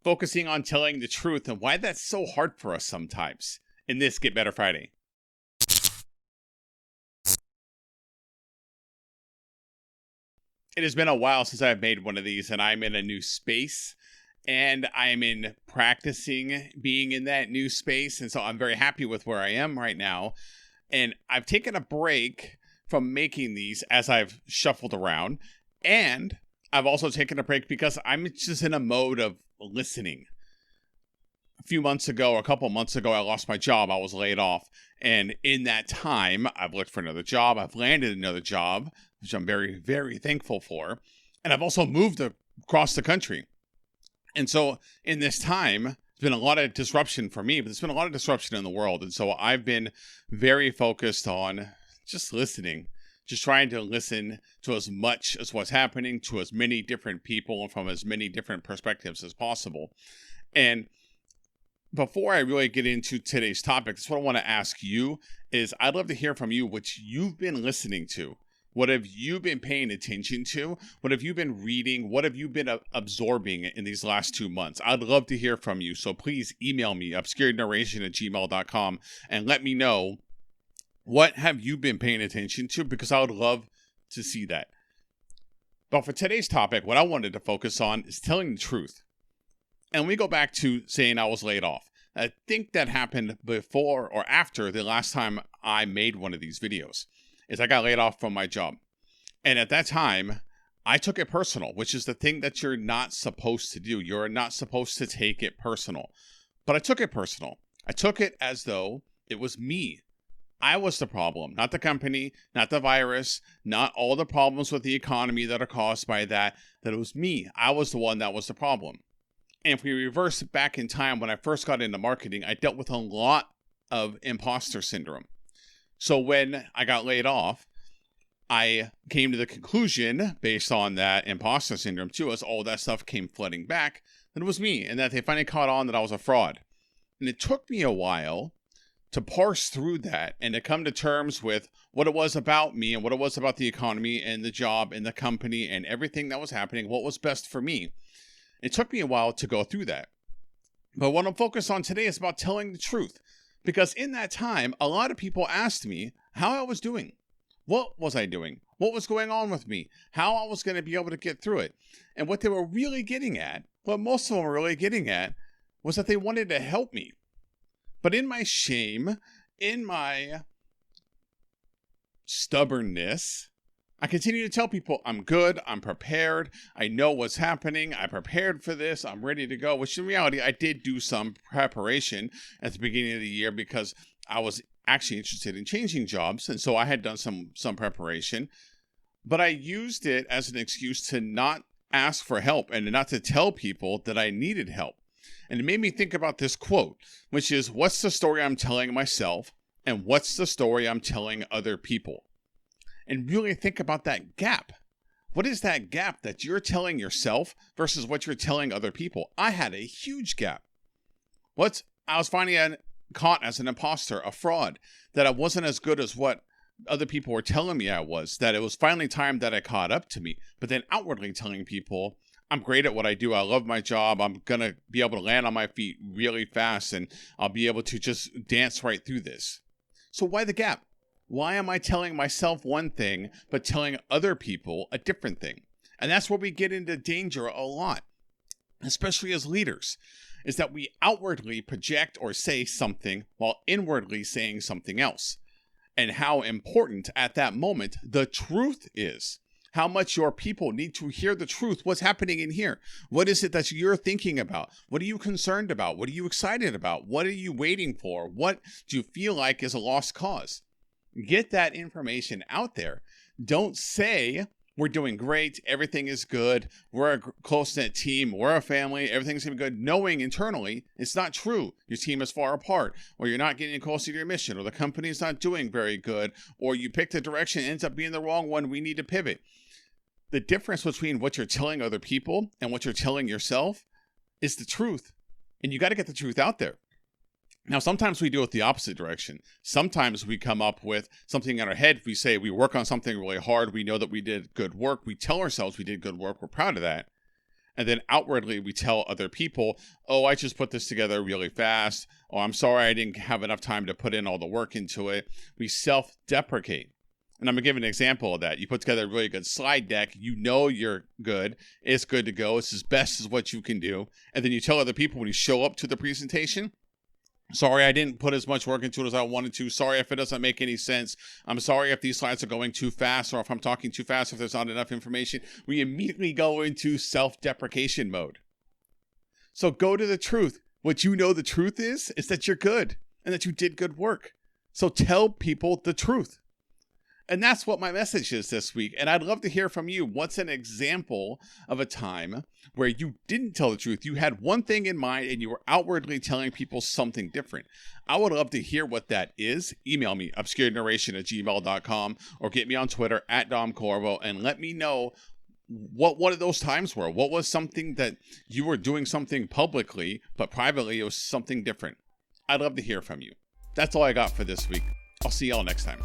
focusing on telling the truth and why that's so hard for us sometimes in this Get Better Friday. It has been a while since I've made one of these, and I'm in a new space, and I'm in practicing being in that new space, and so I'm very happy with where I am right now. And I've taken a break from making these as I've shuffled around, and I've also taken a break because I'm just in a mode of listening. A few months ago, or a couple months ago, I lost my job. I was laid off. And in that time, I've looked for another job. I've landed another job, which I'm very, very thankful for. And I've also moved across the country. And so in this time, there's been a lot of disruption for me, but there's been a lot of disruption in the world. And so I've been very focused on just listening, just trying to listen to as much as what's happening, to as many different people and from as many different perspectives as possible. And before I really get into today's topic, that's what I want to ask you is I'd love to hear from you what you've been listening to. What have you been paying attention to? What have you been reading? What have you been absorbing in these last 2 months? I'd love to hear from you. So please email me, obscurednarration@gmail.com, and let me know what have you been paying attention to, because I would love to see that. But for today's topic, what I wanted to focus on is telling the truth. And we go back to saying I was laid off. I think that happened before or after the last time I made one of these videos, is I got laid off from my job. And at that time, I took it personal, which is the thing that you're not supposed to do. You're not supposed to take it personal. But I took it personal. I took it as though it was me. I was the problem, not the company, not the virus, not all the problems with the economy that are caused by that it was me. I was the one that was the problem. And if we reverse back in time, when I first got into marketing, I dealt with a lot of imposter syndrome. So when I got laid off, I came to the conclusion, based on that imposter syndrome too, as all that stuff came flooding back, that it was me, and that they finally caught on that I was a fraud. And it took me a while to parse through that and to come to terms with what it was about me and what it was about the economy and the job and the company and everything that was happening, what was best for me. It took me a while to go through that. But what I'm focused on today is about telling the truth. Because in that time, a lot of people asked me how I was doing. What was I doing? What was going on with me? How I was going to be able to get through it. And what they were really getting at, what most of them were really getting at, was that they wanted to help me. But in my shame, in my stubbornness, I continue to tell people I'm good, I'm prepared, I know what's happening, I prepared for this, I'm ready to go, which in reality, I did do some preparation at the beginning of the year because I was actually interested in changing jobs, and so I had done some preparation, but I used it as an excuse to not ask for help and not to tell people that I needed help. And it made me think about this quote, which is, what's the story I'm telling myself, and what's the story I'm telling other people? And really think about that gap. What is that gap that you're telling yourself versus what you're telling other people? I had a huge gap. I was finally caught as an imposter, a fraud, that I wasn't as good as what other people were telling me I was, that it was finally time that I caught up to me, but then outwardly telling people, I'm great at what I do. I love my job. I'm going to be able to land on my feet really fast, and I'll be able to just dance right through this. So why the gap? Why am I telling myself one thing, but telling other people a different thing? And that's where we get into danger a lot, especially as leaders, is that we outwardly project or say something while inwardly saying something else. And how important at that moment the truth is. How much your people need to hear the truth. What's happening in here? What is it that you're thinking about? What are you concerned about? What are you excited about? What are you waiting for? What do you feel like is a lost cause? Get that information out there. Don't say we're doing great, everything is good, we're a close-knit team, we're a family, everything's going to be good, knowing internally it's not true. Your team is far apart, or you're not getting close to your mission, or the company's not doing very good, or you picked a direction, it ends up being the wrong one, we need to pivot. The difference between what you're telling other people and what you're telling yourself is the truth. And you got to get the truth out there. Now, sometimes we do it the opposite direction. Sometimes we come up with something in our head. We say we work on something really hard. We know that we did good work. We tell ourselves we did good work. We're proud of that. And then outwardly, we tell other people, oh, I just put this together really fast. Oh, I'm sorry I didn't have enough time to put in all the work into it. We self-deprecate. And I'm going to give an example of that. You put together a really good slide deck. You know you're good. It's good to go. It's as best as what you can do. And then you tell other people when you show up to the presentation, sorry, I didn't put as much work into it as I wanted to. Sorry if it doesn't make any sense. I'm sorry if these slides are going too fast or if I'm talking too fast, if there's not enough information. We immediately go into self-deprecation mode. So go to the truth. What you know the truth is that you're good and that you did good work. So tell people the truth. And that's what my message is this week. And I'd love to hear from you. What's an example of a time where you didn't tell the truth? You had one thing in mind and you were outwardly telling people something different. I would love to hear what that is. Email me, obscurednarration@gmail.com, or get me on Twitter @DomCorvo and let me know what one of those times were. What was something that you were doing something publicly, but privately it was something different? I'd love to hear from you. That's all I got for this week. I'll see y'all next time.